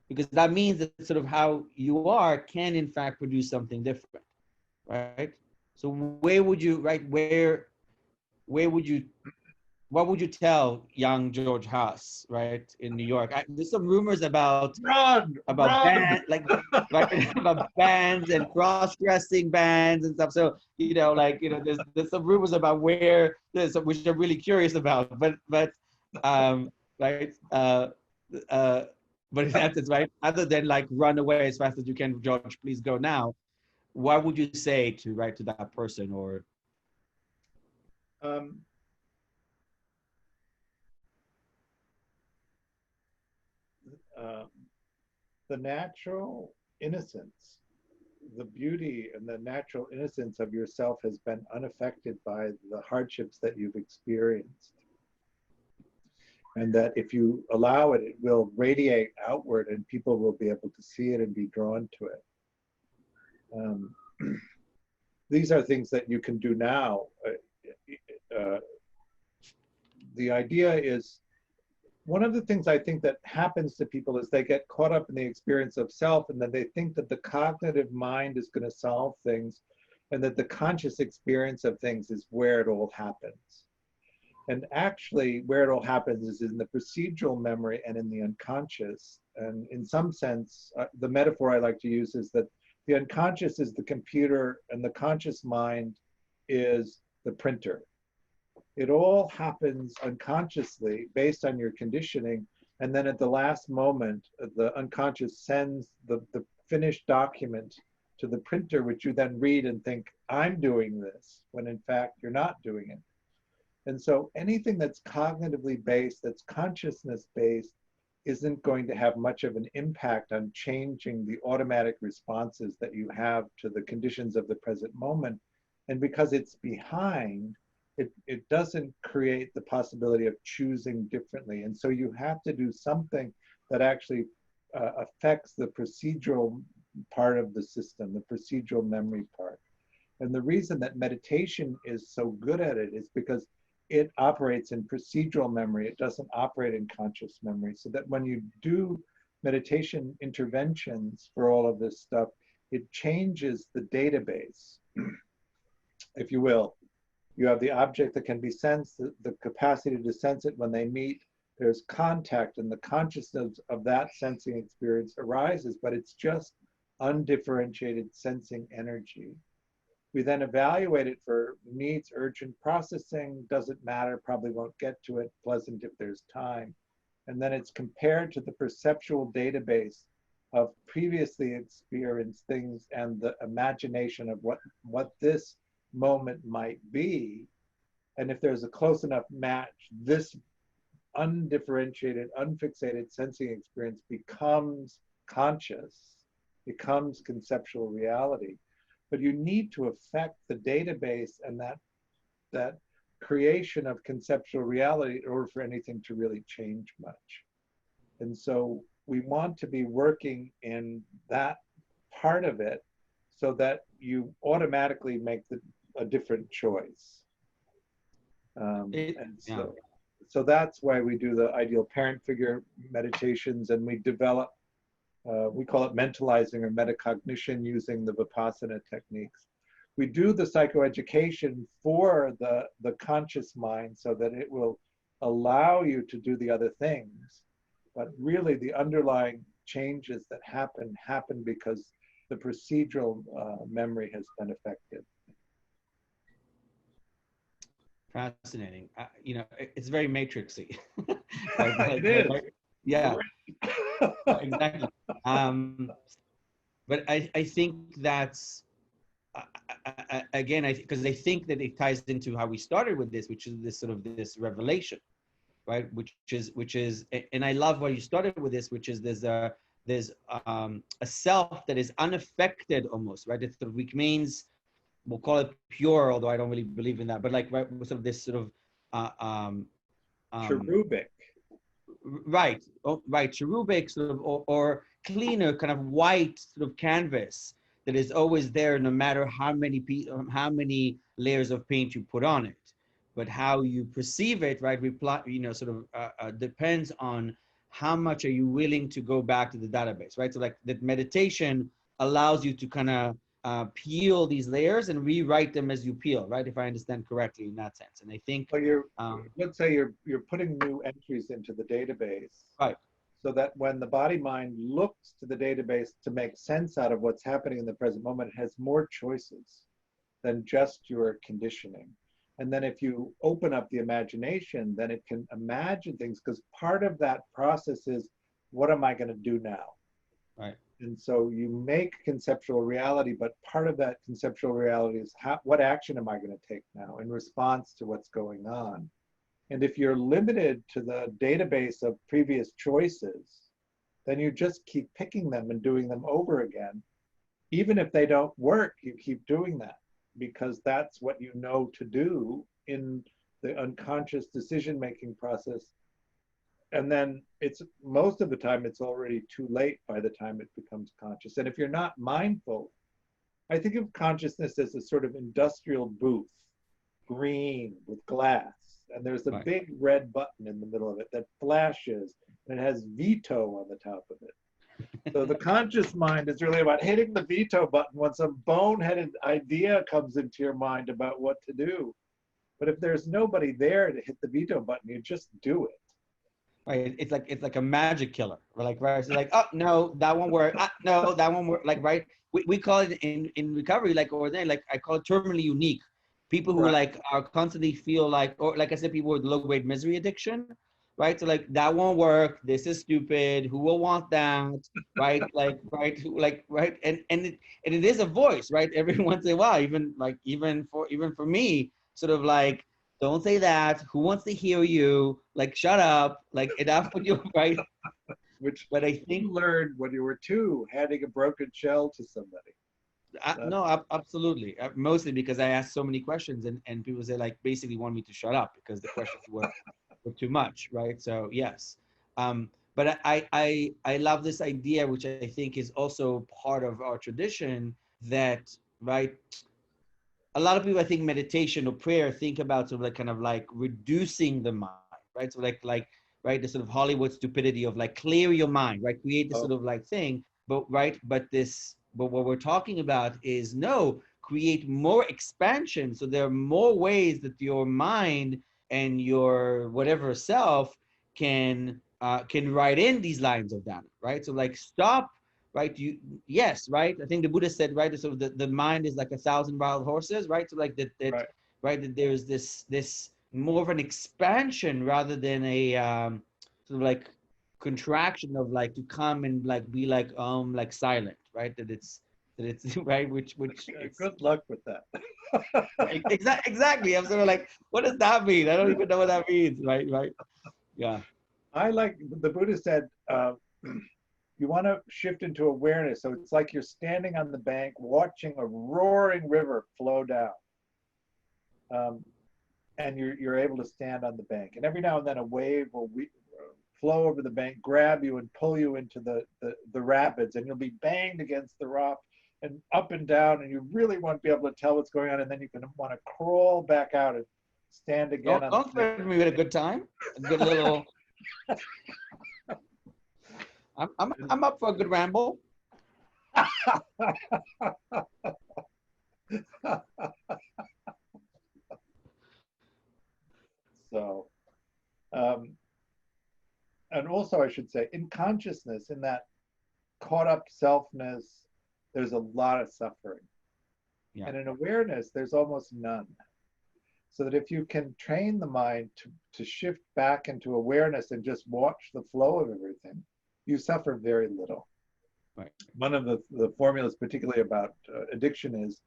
A: because that means that sort of how you are can in fact produce something different, right? So where would you, right, where would you, what would you tell young George Haas, right, in New York? There's some rumors about
C: Run.
A: like, right, about bands and cross-dressing bands and stuff. So like, there's some rumors about where there's some, which I'm really curious about. But right, but in that sense, right, other than like run away as fast as you can, George, please go now. What would you say to that person? Or
C: Um, the natural innocence, the beauty and the natural innocence of yourself has been unaffected by the hardships that you've experienced. And that if you allow it, it will radiate outward and people will be able to see it and be drawn to it. These are things that you can do now. The idea is, one of the things I think that happens to people is they get caught up in the experience of self, and then they think that the cognitive mind is going to solve things, and that the conscious experience of things is where it all happens. And actually, where it all happens is in the procedural memory and in the unconscious. And in some sense, the metaphor I like to use is that the unconscious is the computer and the conscious mind is the printer. It all happens unconsciously based on your conditioning. And then at the last moment, the unconscious sends the finished document to the printer, which you then read and think, I'm doing this, when in fact, you're not doing it. And so anything that's cognitively based, that's consciousness based, isn't going to have much of an impact on changing the automatic responses that you have to the conditions of the present moment. And because it's behind, it doesn't create the possibility of choosing differently. And so you have to do something that actually affects the procedural part of the system, the procedural memory part. And the reason that meditation is so good at it is because it operates in procedural memory. It doesn't operate in conscious memory. So that when you do meditation interventions for all of this stuff, it changes the database, if you will. You have the object that can be sensed, the capacity to sense it when they meet. There's contact, and the consciousness of that sensing experience arises, but it's just undifferentiated sensing energy. We then evaluate it for needs, urgent processing, doesn't matter, probably won't get to it, pleasant if there's time. And then it's compared to the perceptual database of previously experienced things and the imagination of what this moment might be. And if there's a close enough match, this undifferentiated, unfixated sensing experience becomes conscious, becomes conceptual reality. But you need to affect the database and that creation of conceptual reality in order for anything to really change much. And so we want to be working in that part of it so that you automatically make a different choice. So that's why we do the ideal parent figure meditations, and we develop we call it mentalizing or metacognition using the Vipassana techniques. We do the psychoeducation for the conscious mind so that it will allow you to do the other things. But really the underlying changes that happen because the procedural memory has been affected.
A: Fascinating. It's very matrixy.
C: It is.
A: Yeah, exactly. But I think that's, again, because I think that it ties into how we started with this, which is this sort of this revelation, right? Which is, and I love why you started with this, which is there's a self that is unaffected almost, right? It sort of, which means, we'll call it pure, although I don't really believe in that, but like, right, sort of this sort of
C: cherubic.
A: Right, cherubic sort of, or cleaner kind of white sort of canvas that is always there, no matter how many layers of paint you put on it. But how you perceive it, right, sort of depends on how much are you willing to go back to the database, right? So like that meditation allows you to kind of peel these layers and rewrite them as you peel, right? If I understand correctly in that sense. And I think,
C: well, let's say you're putting new entries into the database,
A: right?
C: So that when the body mind looks to the database to make sense out of what's happening in the present moment, it has more choices than just your conditioning. And then if you open up the imagination, then it can imagine things, because part of that process is, what am I going to do now?
A: Right.
C: And so you make conceptual reality, but part of that conceptual reality is what action am I going to take now in response to what's going on? And if you're limited to the database of previous choices, then you just keep picking them and doing them over again. Even if they don't work, you keep doing that because that's what you know to do in the unconscious decision-making process. And then it's most of the time it's already too late by the time it becomes conscious. And if you're not mindful, I think of consciousness as a sort of industrial booth, green with glass. And there's a big red button in the middle of it that flashes, and it has veto on the top of it. So the conscious mind is really about hitting the veto button when some boneheaded idea comes into your mind about what to do. But if there's nobody there to hit the veto button, you just do it.
A: Right, it's like a magic killer. We're like, right, it's like, oh no, that won't work. No, that won't work. Like, right, we call it in recovery, like, or then, like, I call it terminally unique. People who like are constantly feel like, or like I said, people with low-grade misery addiction, right? So like, that won't work. This is stupid. Who will want that, right? Like, right, right, and it is a voice, right? Every once in a while, even for me, sort of like, Don't say that. Who wants to hear you? Like, shut up. Like, enough with you, right?
C: Which
A: But I
C: you
A: think
C: learned when you were 2, handing a broken shell to somebody.
A: no, absolutely. Mostly because I asked so many questions, and people say like basically want me to shut up because the questions were too much, right? So yes, but I love this idea, which I think is also part of our tradition. That right, a lot of people I think meditation or prayer think about sort of like kind of like reducing the mind, right? So like right, the sort of Hollywood stupidity of like clear your mind, right? Create this
C: Oh,
A: sort of like thing, but right, but what we're talking about is no, create more expansion. So there are more ways that your mind and your whatever self can write in these lines of data, right? So like stop, right? Yes, right? I think the Buddha said, right, so the mind is like 1,000 wild horses, right? So like that
C: right.
A: right, that there's this more of an expansion rather than a sort of like contraction of like to come and like be like silent, right? That it's right, which it's
C: Good luck with that.
A: exactly. I'm sort of like, what does that mean? I don't even know what that means, right? Right? Yeah.
C: I like the Buddha said, you want to shift into awareness. So it's like you're standing on the bank watching a roaring river flow down. Um, and you're able to stand on the bank. And every now and then a wave will flow over the bank, grab you and pull you into the rapids, and you'll be banged against the rock and up and down, and you really won't be able to tell what's going on. And then you can want to crawl back out and stand again on
A: Don't
C: the
A: threaten me with a good time, a good little. I'm up for a good ramble.
C: So, um, and also I should say, in consciousness, in that caught up selfness, there's a lot of suffering.
A: Yeah.
C: And in awareness, there's almost none. So that if you can train the mind to shift back into awareness and just watch the flow of everything, you suffer very little.
A: Right.
C: One of the formulas, particularly about addiction, is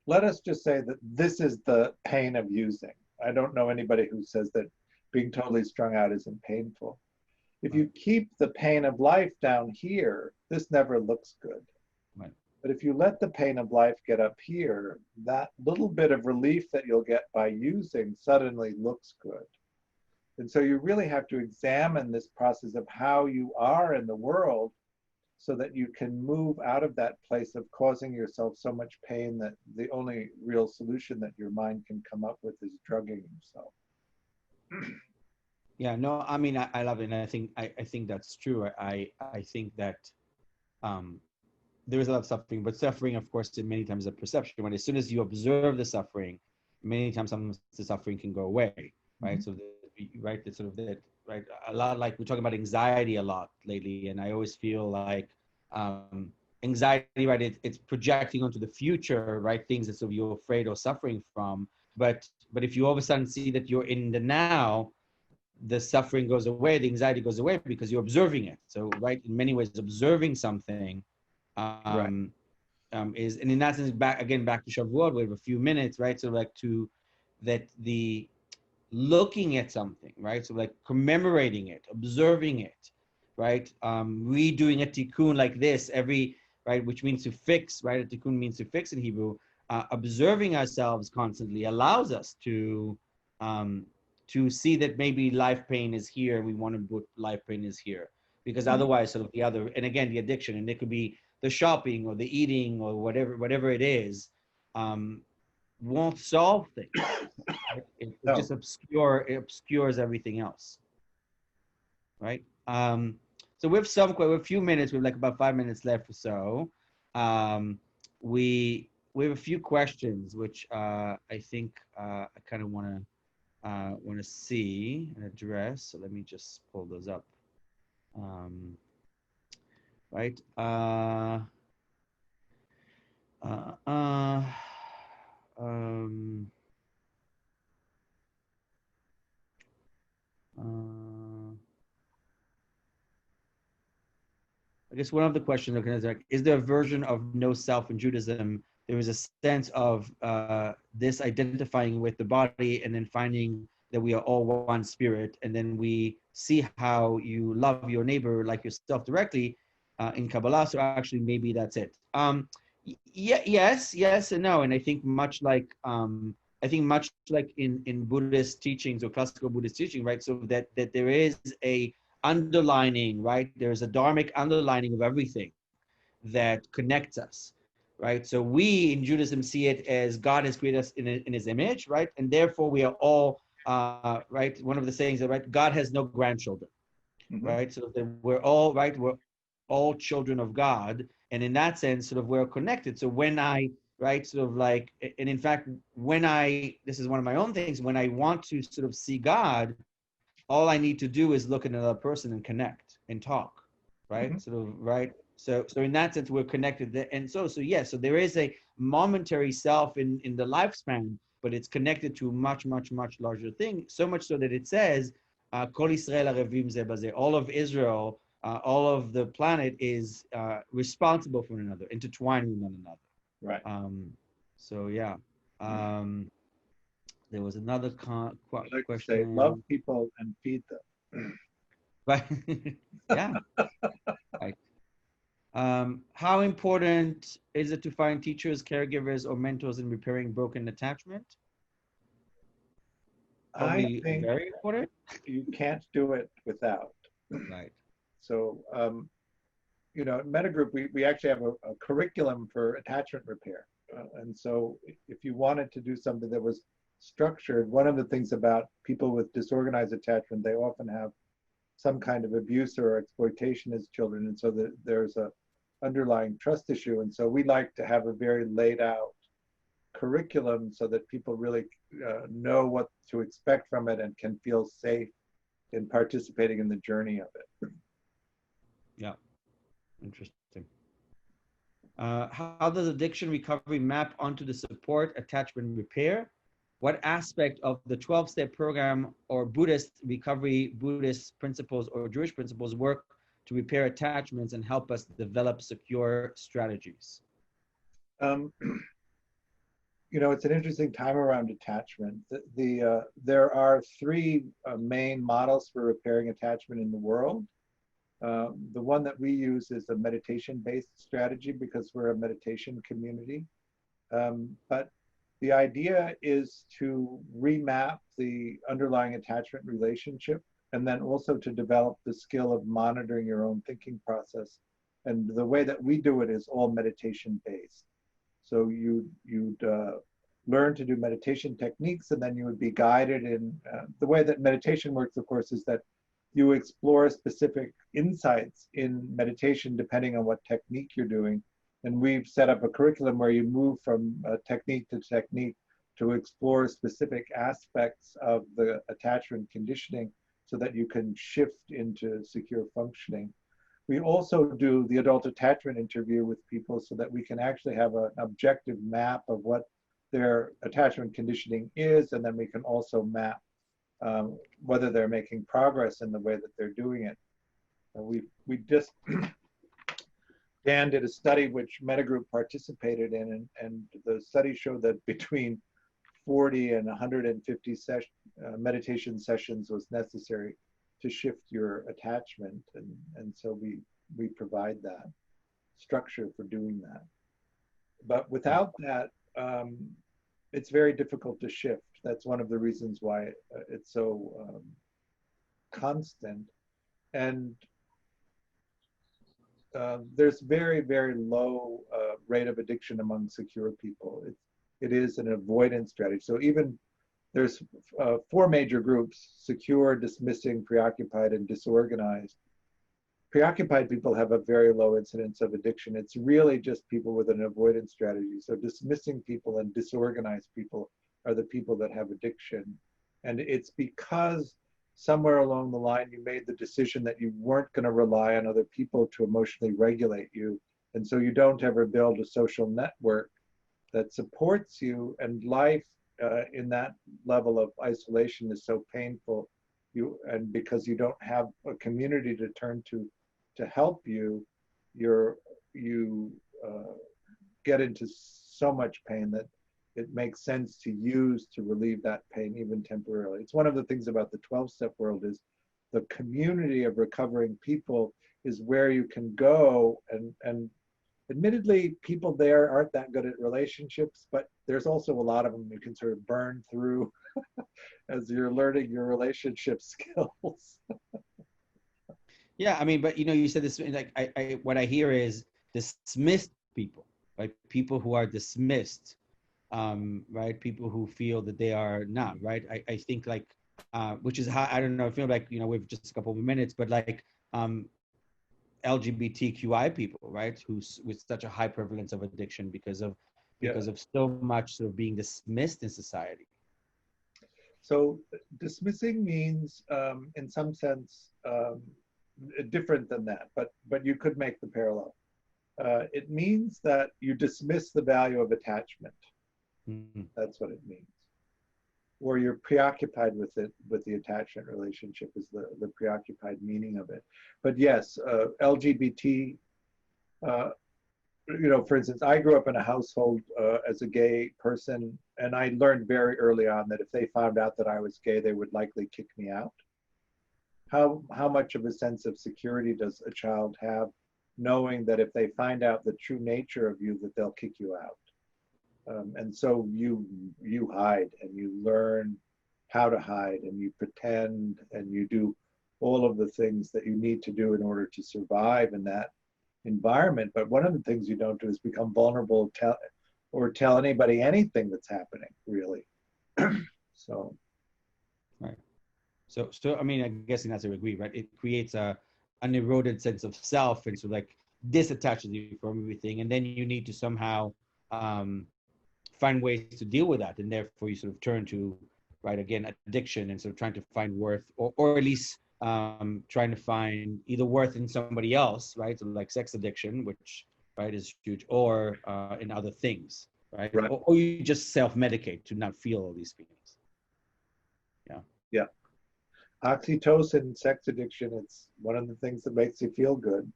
C: let us just say that this is the pain of using. I don't know anybody who says that being totally strung out isn't painful. If you keep the pain of life down here, this never looks good.
A: Right.
C: But if you let the pain of life get up here, that little bit of relief that you'll get by using suddenly looks good. And so you really have to examine this process of how you are in the world so that you can move out of that place of causing yourself so much pain that the only real solution that your mind can come up with is drugging yourself.
A: Yeah, no, I mean, I love it. And I think that's true. I think that there is a lot of suffering, but suffering, of course, in many times is a perception. When as soon as you observe the suffering, many times sometimes the suffering can go away, right?
C: Mm-hmm.
A: So, right, that sort of that, right? A lot like we're talking about anxiety a lot lately, and I always feel like anxiety, right? It's projecting onto the future, right? Things that sort of you're afraid or suffering from. But if you all of a sudden see that you're in the now, the suffering goes away, the anxiety goes away because you're observing it. So, right, in many ways, observing something
C: Right.
A: is, and in that sense, back to Shavuot, we have a few minutes, right? So like to that the looking at something, right? So like commemorating it, observing it, right? Redoing a tikkun like this every, right, which means to fix, right? A tikkun means to fix in Hebrew. Observing ourselves constantly allows us um, to see that maybe life pain is here. We want to put life pain is here because otherwise, sort of the other, and again, the addiction, and it could be the shopping or the eating or whatever it is, um, won't solve things. Right? It
C: No.
A: just it obscures everything else, right? So we have a few minutes. We have like about 5 minutes left or so. Um, we have a few questions, which I think I kind of want to see and address. So let me just pull those up. Right. Uh, uh, um, uh, I guess one of the questions is like, is there a version of no self in Judaism there is a sense of this identifying with the body and then finding that we are all one spirit. And then we see how you love your neighbor like yourself directly in Kabbalah. So actually, maybe that's it. Yes, and no. And I think much like in Buddhist teachings or classical Buddhist teaching, right? So that there is a underlining, right? There's a dharmic underlining of everything that connects us, right? So we in Judaism see it as God has created us in His image, right? And therefore we are all, right? One of the sayings that, right, God has no grandchildren, right? So that we're all, right? We're all children of God, and in that sense, sort of we're connected. So when I, right, sort of like, and in fact, this is one of my own things, when I want to sort of see God, all I need to do is look at another person and connect and talk, right? Sort of, right? So in that sense, we're connected. And so yes, so there is a momentary self in the lifespan, but it's connected to a much, much, much larger thing. So much so that it says, Kol Yisrael arevim zeh bazeh. All of Israel, all of the planet is responsible for one another, intertwined with one another.
C: Right.
A: So yeah. There was another
C: Like
A: question.
C: say, love people and feed them.
A: Right. Yeah. Right. How important is it to find teachers, caregivers, or mentors in repairing broken attachment? Probably
C: I think
A: very important.
C: you can't do it without.
A: Right.
C: So, you know, at Mettagroup, we actually have a curriculum for attachment repair. And so if you wanted to do something that was structured, one of the things about people with disorganized attachment, they often have some kind of abuse or exploitation as children. And so there's a underlying trust issue. And so we like to have a very laid out curriculum so that people really know what to expect from it and can feel safe in participating in the journey of it.
A: Yeah. Interesting. How does addiction recovery map onto the support, attachment, repair? What aspect of the 12-step program or Buddhist recovery, Buddhist principles or Jewish principles work to repair attachments and help us develop secure strategies?
C: You know, it's an interesting time around attachment. There are three main models for repairing attachment in the world. The one that we use is a meditation-based strategy because we're a meditation community. But the idea is to remap the underlying attachment relationship and then also to develop the skill of monitoring your own thinking process. And the way that we do it is all meditation-based. So you'd learn to do meditation techniques, and then you would be guided in the way that meditation works, of course, is that you explore specific insights in meditation depending on what technique you're doing. And we've set up a curriculum where you move from technique to technique to explore specific aspects of the attachment conditioning so that you can shift into secure functioning. We also do the adult attachment interview with people so that we can actually have an objective map of what their attachment conditioning is, and then we can also map whether they're making progress in the way that they're doing it. We just Dan did a study which Mettagroup participated in, and the study showed that between 40 and 150 meditation sessions was necessary to shift your attachment, and so we provide that structure for doing that. But without that, it's very difficult to shift. That's one of the reasons why it's so constant. And there's very, very low rate of addiction among secure people. It is an avoidance strategy. So even there's four major groups: secure, dismissing, preoccupied, and disorganized. Preoccupied people have a very low incidence of addiction. It's really just people with an avoidance strategy. So dismissing people and disorganized people are the people that have addiction. And it's because somewhere along the line you made the decision that you weren't going to rely on other people to emotionally regulate you. And so you don't ever build a social network that supports you, and life in that level of isolation is so painful. And because you don't have a community to turn to help you, you get into so much pain that it makes sense to use to relieve that pain even temporarily. It's one of the things about the 12-step world is the community of recovering people is where you can go, and admittedly people there aren't that good at relationships, but there's also a lot of them you can sort of burn through as you're learning your relationship skills.
A: Yeah, I mean, but you said this, like, I what I hear is dismissed people, right? People who are dismissed, right? People who feel that they are not, right? I think, like, which is how, I don't know, I feel like, we've just a couple of minutes, but like, LGBTQI people, right? Who's with such a high prevalence of addiction because of so much sort of being dismissed in society.
C: So dismissing means, in some sense, different than that, but you could make the parallel. It means that you dismiss the value of attachment.
A: Mm-hmm.
C: That's what it means. Or you're preoccupied with it, with the attachment relationship is the preoccupied meaning of it. But yes, LGBT, for instance, I grew up in a household as a gay person, and I learned very early on that if they found out that I was gay, they would likely kick me out. How much of a sense of security does a child have knowing that if they find out the true nature of you, that they'll kick you out? And so you hide, and you learn how to hide, and you pretend, and you do all of the things that you need to do in order to survive in that environment. But one of the things you don't do is become vulnerable, or tell anybody anything that's happening, really. So.
A: Right. So I mean, I'm guessing that's what we agree, right? It creates an eroded sense of self, and so, like, disattaches you from everything, and then you need to somehow find ways to deal with that, and therefore you sort of turn to, right, again, addiction, and sort of trying to find worth, or at least trying to find either worth in somebody else, right? So, like, sex addiction, which, right, is huge, or in other things, right? Or you just self-medicate to not feel all these feelings.
C: Yeah. Oxytocin, sex addiction, it's one of the things that makes you feel good.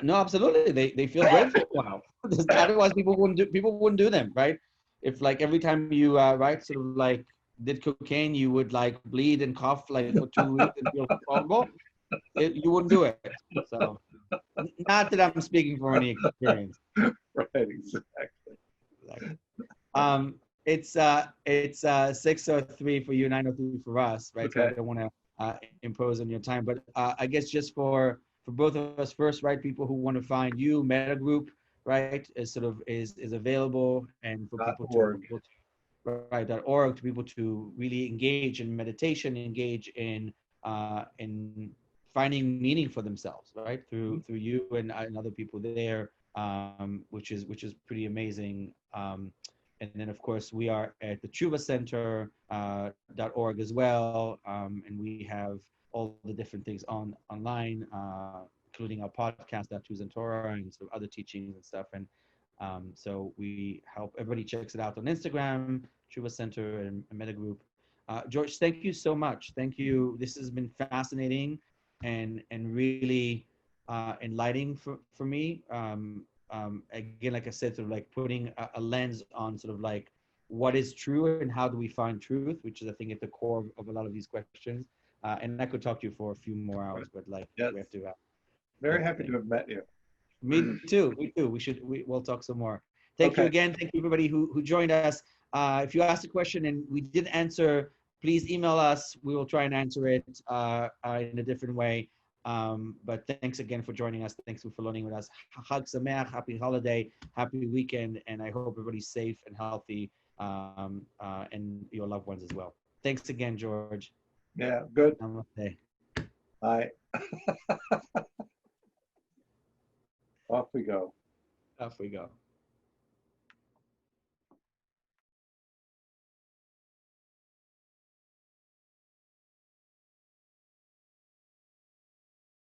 A: No, absolutely. They feel great for a while. Otherwise, people wouldn't do them, right? If, like, every time you right, sort of like did cocaine, you would, like, bleed and cough, like, for 2 weeks and feel horrible, you wouldn't do it. So, not that I'm speaking from any experience.
C: Right, exactly.
A: It's 6:03 for you, 9:03 for us, right?
C: Okay.
A: So I don't want to impose on your time, but I guess just for both of us first, right? People who want to find you, Mettagroup, right, is available, and for people to .org, to people to really engage in meditation, engage in finding meaning for themselves, right, through you and other people there, which is pretty amazing. And then, of course, we are at the Tshuva Center .org as well, and we have all the different things online, including our podcast, Tattoos and Torah, and sort of other teachings and stuff. And so we help everybody checks it out on Instagram, Tshuva Center and Mettagroup. George, thank you so much. Thank you. This has been fascinating and really enlightening for me. Again, like I said, sort of like putting a lens on sort of like what is true and how do we find truth, which is, I think, at the core of a lot of these questions. And I could talk to you for a few more hours, but, like,
C: yes.
A: We have to.
C: Very happy to have met you.
A: Me too. We'll talk some more. Thank you again. Thank you, everybody who joined us. If you asked a question and we didn't answer, please email us. We will try and answer it in a different way. But thanks again for joining us. Thanks for learning with us. Chag Sameach, happy holiday, happy weekend, and I hope everybody's safe and healthy, and your loved ones as well. Thanks again, George.
C: Yeah, good.
A: Namaste.
C: Bye. Off we go.
A: Off we go.